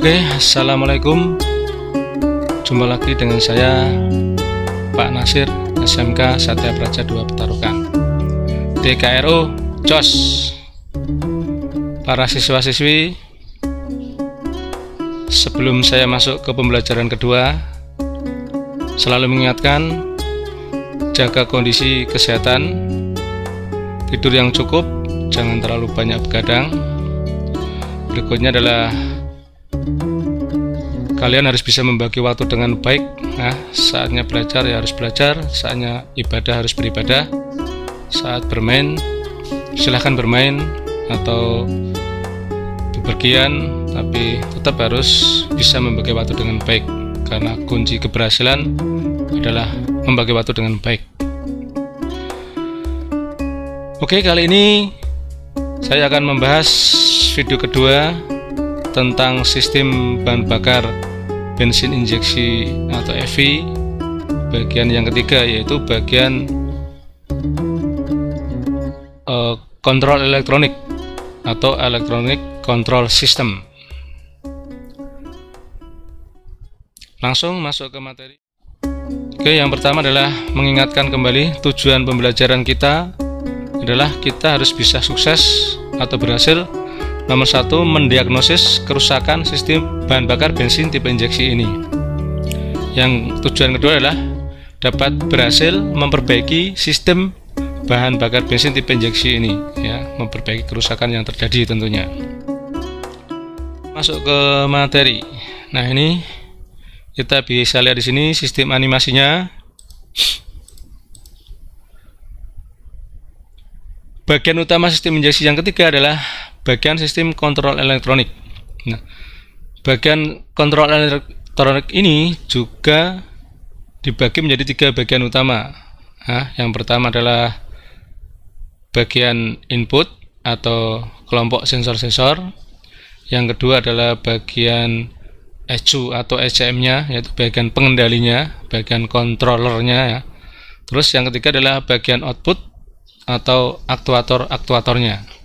Oke, assalamualaikum. Jumpa lagi dengan saya Pak Nasir, SMK Satya Praja 2 Petarukan. DKRO COS. Para siswa-siswi, sebelum saya masuk ke pembelajaran kedua, selalu mengingatkan jaga kondisi kesehatan, tidur yang cukup, jangan terlalu banyak begadang. Berikutnya adalah kalian harus bisa membagi waktu dengan baik. Nah, saatnya belajar ya harus belajar, saatnya ibadah harus beribadah, saat bermain silahkan bermain atau bepergian, tapi tetap harus bisa membagi waktu dengan baik, karena kunci keberhasilan adalah membagi waktu dengan baik. Oke, kali ini saya akan membahas video kedua tentang sistem bahan bakar bensin injeksi atau EV. Bagian yang ketiga yaitu bagian kontrol elektronik atau electronic control system. Langsung masuk ke materi. Oke, yang pertama adalah mengingatkan kembali tujuan pembelajaran kita adalah kita harus bisa sukses atau berhasil. Nomor 1, mendiagnosis kerusakan sistem bahan bakar bensin tipe injeksi ini. Yang tujuan kedua adalah dapat berhasil memperbaiki sistem bahan bakar bensin tipe injeksi ini, ya, memperbaiki kerusakan yang terjadi tentunya. Masuk ke materi. Nah, ini kita bisa lihat di sini sistem animasinya. Bagian utama sistem injeksi yang ketiga adalah bagian sistem kontrol elektronik. Nah, bagian kontrol elektronik ini juga dibagi menjadi 3 bagian utama. Nah, yang pertama adalah bagian input atau kelompok sensor-sensor. Yang kedua adalah bagian ECU atau ECM-nya, yaitu bagian pengendalinya, bagian kontrolernya, ya. Terus yang ketiga adalah bagian output atau aktuator-aktuatornya.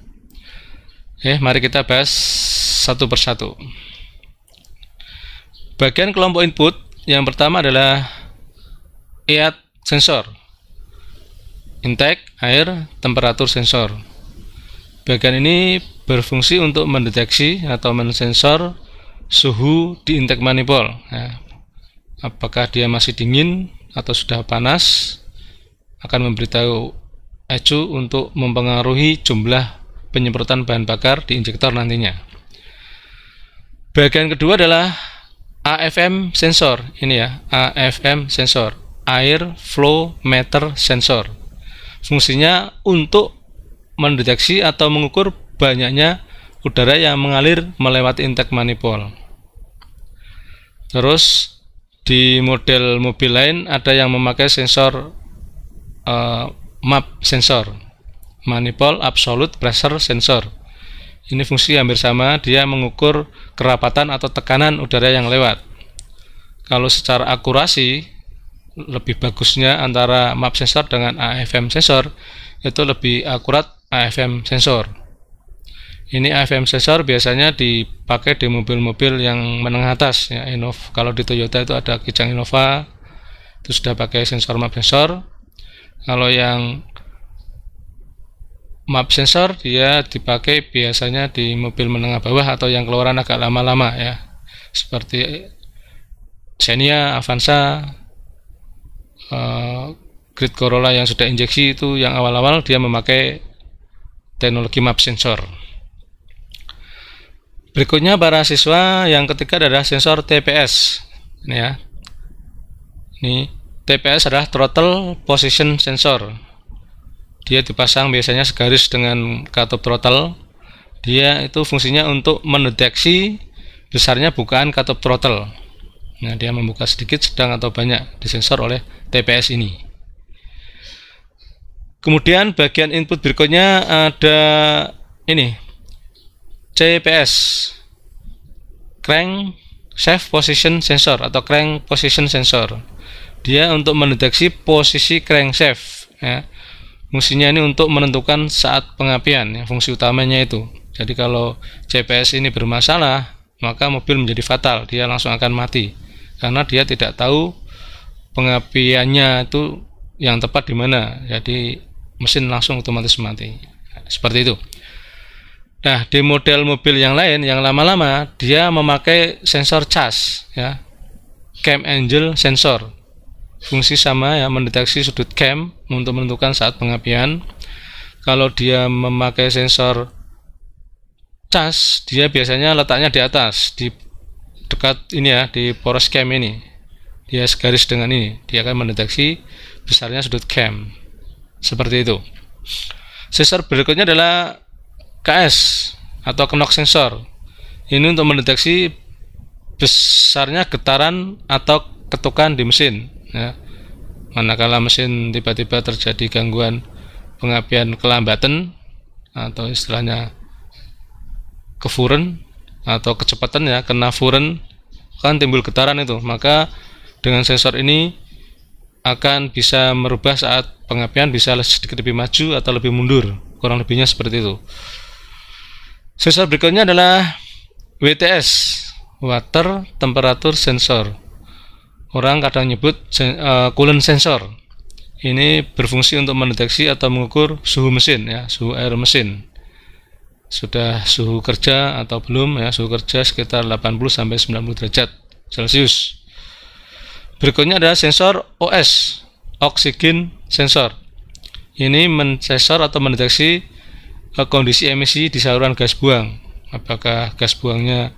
Oke, mari kita bahas satu persatu. Bagian kelompok input yang pertama adalah IAT sensor, intake, air, temperatur sensor. Bagian ini berfungsi untuk mendeteksi atau mensensor suhu di intake manifold. Nah, apakah dia masih dingin atau sudah panas, akan memberitahu ECU untuk mempengaruhi jumlah penyemprotan bahan bakar di injektor nantinya. Bagian kedua adalah AFM sensor. Ini ya, AFM sensor, air flow meter sensor. Fungsinya untuk mendeteksi atau mengukur banyaknya udara yang mengalir melewati intake manifold. Terus di model mobil lain ada yang memakai sensor MAP sensor, manifold absolute pressure sensor. Ini fungsi hampir sama, dia mengukur kerapatan atau tekanan udara yang lewat. Kalau secara akurasi lebih bagusnya antara MAP sensor dengan AFM sensor, itu lebih akurat AFM sensor. Ini AFM sensor biasanya dipakai di mobil-mobil yang menengah atas, ya, kalau di Toyota itu ada Kijang Innova, itu sudah pakai sensor MAP sensor. Kalau yang MAP sensor dia dipakai biasanya di mobil menengah bawah atau yang keluaran agak lama-lama, ya, seperti Xenia, Avanza, Grid Corolla yang sudah injeksi, itu yang awal-awal dia memakai teknologi MAP sensor. Berikutnya para siswa, yang ketiga adalah sensor TPS. Ini ya, ini TPS adalah throttle position sensor. Dia dipasang biasanya segaris dengan katup throttle. Dia itu fungsinya untuk mendeteksi besarnya bukaan katup throttle. Nah, dia membuka sedikit, sedang atau banyak disensor oleh TPS ini. Kemudian bagian input berikutnya ada ini, CPS, crank shaft position sensor atau crank position sensor. Dia untuk mendeteksi posisi crankshaft, ya. Fungsinya ini untuk menentukan saat pengapian, ya, fungsi utamanya itu. Jadi kalau CPS ini bermasalah, maka mobil menjadi fatal, dia langsung akan mati karena dia tidak tahu pengapiannya itu yang tepat di mana, jadi mesin langsung otomatis mati. Seperti itu. Nah, di model mobil yang lain yang lama-lama dia memakai sensor cas, ya, cam angle sensor, fungsi sama ya, mendeteksi sudut cam untuk menentukan saat pengapian. Kalau dia memakai sensor cas, dia biasanya letaknya di atas, di dekat ini ya, di poros cam ini, dia segaris dengan ini, dia akan mendeteksi besarnya sudut cam, seperti itu. Sensor berikutnya adalah KS atau knock sensor. Ini untuk mendeteksi besarnya getaran atau ketukan di mesin, ya. Manakala mesin tiba-tiba terjadi gangguan pengapian kelambatan atau istilahnya kefuren atau kecepatan ya, kena furen kan timbul getaran itu, maka dengan sensor ini akan bisa merubah saat pengapian, bisa sedikit lebih maju atau lebih mundur, kurang lebihnya seperti itu. Sensor berikutnya adalah WTS, Water Temperature Sensor. Orang kadang nyebut coolant sensor. Ini berfungsi untuk mendeteksi atau mengukur suhu mesin, ya, suhu air mesin. Sudah suhu kerja atau belum, ya, suhu kerja sekitar 80-90 derajat Celcius. Berikutnya adalah sensor OS, Oxygen Sensor. Ini mensensor atau mendeteksi kondisi emisi di saluran gas buang, apakah gas buangnya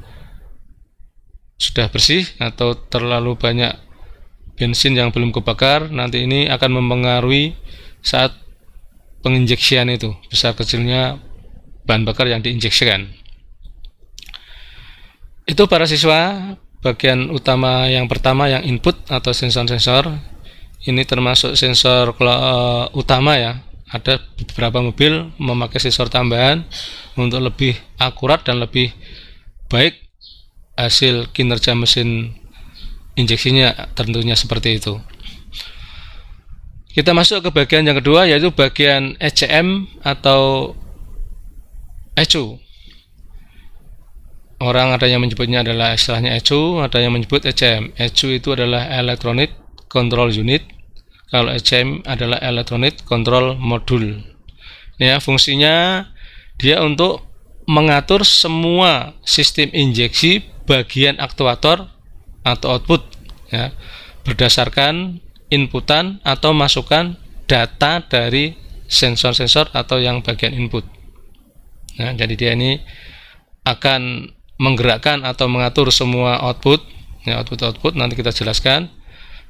sudah bersih atau terlalu banyak bensin yang belum kebakar. Nanti ini akan mempengaruhi saat penginjeksian itu, besar kecilnya bahan bakar yang diinjeksikan. Itu para siswa, bagian utama yang pertama yang input atau sensor-sensor. Ini termasuk sensor utama ya. Ada beberapa mobil memakai sensor tambahan untuk lebih akurat dan lebih baik hasil kinerja mesin injeksinya, tentunya seperti itu. Kita masuk ke bagian yang kedua, yaitu bagian ECM atau ECU. Orang ada yang menyebutnya adalah istilahnya ECU, ada yang menyebut ECM. ECU itu adalah Electronic Control Unit. Kalau ECM adalah Electronic Control Module. Ya, fungsinya dia untuk mengatur semua sistem injeksi bagian aktuator atau output, ya, berdasarkan inputan atau masukan data dari sensor-sensor atau yang bagian input. Nah, jadi dia ini akan menggerakkan atau mengatur semua output, ya, output nanti kita jelaskan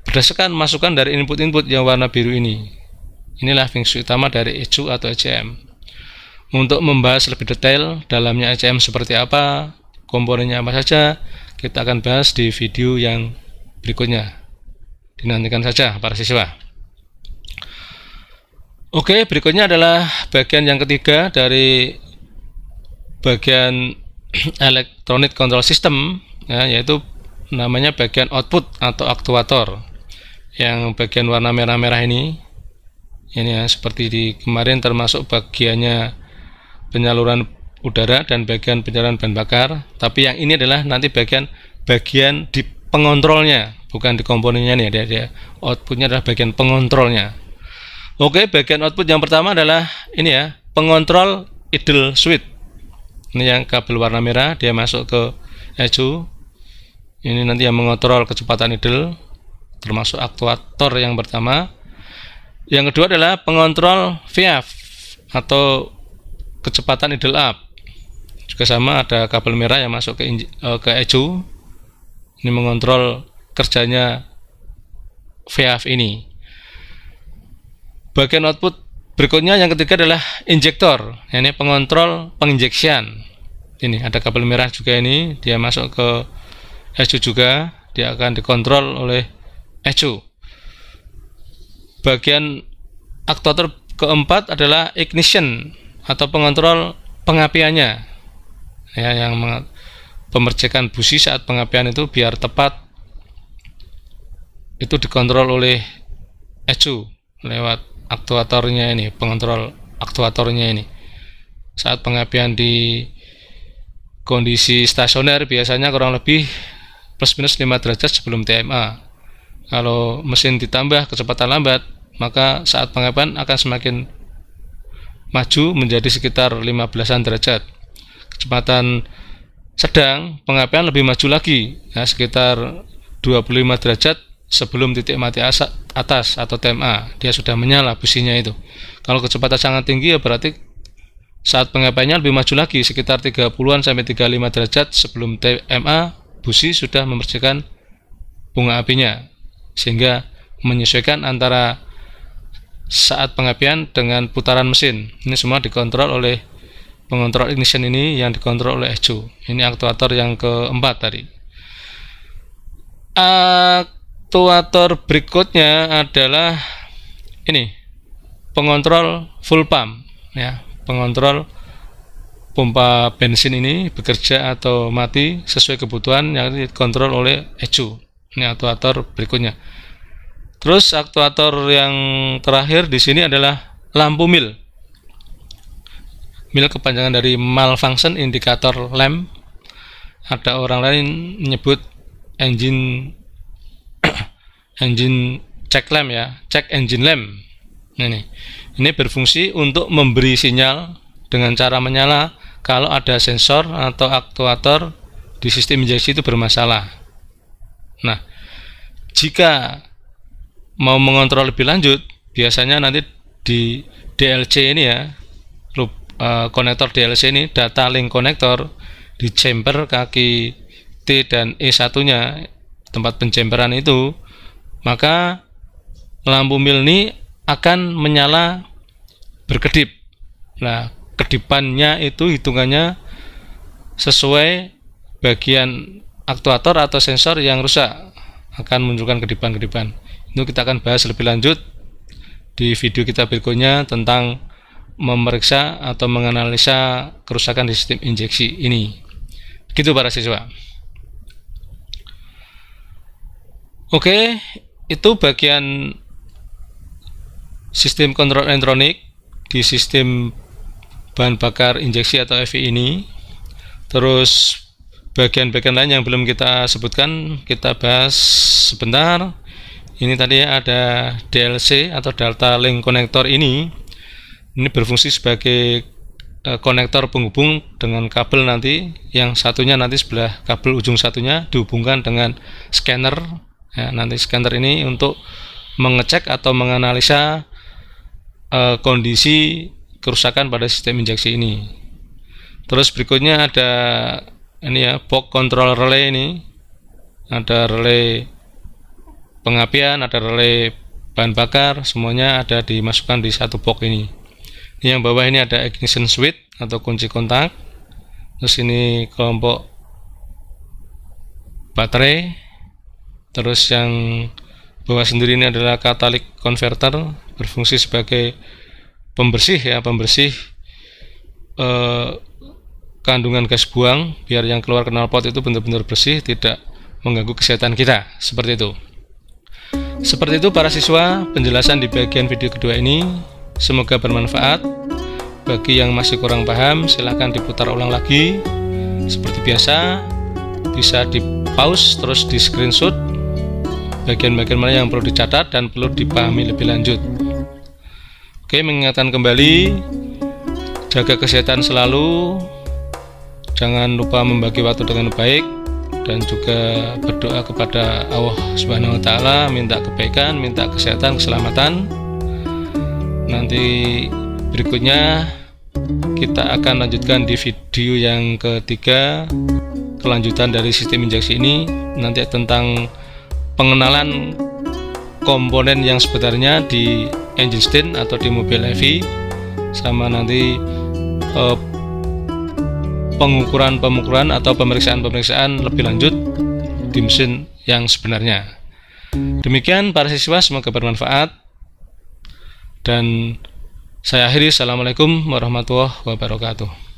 berdasarkan masukan dari input-input yang warna biru ini. Inilah fungsi utama dari ECU atau ECM. Untuk membahas lebih detail dalamnya ECM seperti apa, komponennya apa saja, kita akan bahas di video yang berikutnya. Dinantikan saja para siswa. Oke, berikutnya adalah bagian yang ketiga dari bagian Electronic Control System, ya, yaitu namanya bagian output atau aktuator. Yang bagian warna merah-merah ini ya, seperti di kemarin termasuk bagiannya penyaluran udara dan bagian penyaluran bahan bakar, tapi yang ini adalah nanti bagian di pengontrolnya, bukan di komponennya nih, dia outputnya adalah bagian pengontrolnya. Oke, bagian output yang pertama adalah ini ya, pengontrol idle switch. Ini yang kabel warna merah, dia masuk ke ECU. Ini nanti yang mengontrol kecepatan idle, termasuk aktuator yang pertama. Yang kedua adalah pengontrol VF atau kecepatan idle up. Juga sama, ada kabel merah yang masuk ke ECU. Ini mengontrol kerjanya VF ini. Bagian output berikutnya yang ketiga adalah injektor. Ini pengontrol penginjeksian. Ini ada kabel merah juga, ini dia masuk ke ECU juga, dia akan dikontrol oleh ECU. Bagian aktuator keempat adalah ignition atau pengontrol pengapiannya, ya, yang pemercikan busi saat pengapian itu biar tepat, itu dikontrol oleh ECU lewat aktuatornya ini, pengontrol aktuatornya ini. Saat pengapian di kondisi stasioner biasanya kurang lebih plus minus 5 derajat sebelum TMA. Kalau mesin ditambah kecepatan lambat, maka saat pengapian akan semakin maju menjadi sekitar 15-an derajat. Kecepatan sedang, pengapian lebih maju lagi, ya, sekitar 25 derajat sebelum titik mati atas atau TMA. Dia sudah menyala businya itu. Kalau kecepatan sangat tinggi, ya berarti saat pengapiannya lebih maju lagi, sekitar 30-an sampai 35 derajat sebelum TMA, busi sudah membersihkan bunga apinya, sehingga menyesuaikan antara saat pengapian dengan putaran mesin. Ini semua dikontrol oleh pengontrol ignition ini, yang dikontrol oleh ECU. Ini aktuator yang keempat tadi. Aktuator berikutnya adalah ini, pengontrol full pump, ya. Pengontrol pompa bensin ini bekerja atau mati sesuai kebutuhan yang dikontrol oleh ECU. Ini aktuator berikutnya. Terus aktuator yang terakhir di sini adalah lampu mil. Mil kepanjangan dari malfunction indicator lamp. Ada orang lain menyebut engine engine check lamp, ya, check engine lamp. Ini berfungsi untuk memberi sinyal dengan cara menyala kalau ada sensor atau aktuator di sistem injeksi itu bermasalah. Nah, jika mau mengontrol lebih lanjut, biasanya nanti di DLC ini, ya, konektor DLC ini, data link konektor di chamber kaki T dan E1 nya, tempat penchamberan itu, maka lampu mil ini akan menyala berkedip. Nah, kedipannya itu hitungannya sesuai bagian aktuator atau sensor yang rusak, akan menunjukkan kedipan-kedipan. Itu kita akan bahas lebih lanjut di video kita berikutnya tentang memeriksa atau menganalisa kerusakan di sistem injeksi ini. Begitu para siswa. Oke, itu bagian sistem kontrol elektronik di sistem bahan bakar injeksi atau EV ini. Terus bagian-bagian lain yang belum kita sebutkan, kita bahas sebentar. Ini tadi ada DLC atau data link konektor ini. Ini berfungsi sebagai konektor penghubung dengan kabel nanti. Yang satunya nanti sebelah kabel ujung satunya dihubungkan dengan scanner. Ya, nanti scanner ini untuk mengecek atau menganalisa kondisi kerusakan pada sistem injeksi ini. Terus berikutnya ada ini, ya, box control relay ini. Ada relay pengapian, ada relay bahan bakar, semuanya ada dimasukkan di satu box ini. Yang bawah ini ada ignition switch atau kunci kontak. Terus ini kelompok baterai. Terus yang bawah sendiri ini adalah catalytic converter, berfungsi sebagai pembersih, ya, pembersih kandungan gas buang biar yang keluar knalpot itu benar-benar bersih, tidak mengganggu kesehatan kita. Seperti itu. Seperti itu para siswa, penjelasan di bagian video kedua ini. Semoga bermanfaat. Bagi yang masih kurang paham, silahkan diputar ulang lagi. Seperti biasa, bisa di pause terus di screenshot bagian-bagian mana yang perlu dicatat dan perlu dipahami lebih lanjut. Oke, mengingatkan kembali, jaga kesehatan selalu, jangan lupa membagi waktu dengan baik, dan juga berdoa kepada Allah Subhanahu wa Ta'ala, minta kebaikan, minta kesehatan, keselamatan. Nanti berikutnya kita akan lanjutkan di video yang ketiga, kelanjutan dari sistem injeksi ini, nanti tentang pengenalan komponen yang sebenarnya di engine stand atau di mobil EV, sama nanti pengukuran atau pemeriksaan lebih lanjut di mesin yang sebenarnya. Demikian para siswa, semoga bermanfaat, dan saya akhiri. Assalamualaikum warahmatullahi wabarakatuh.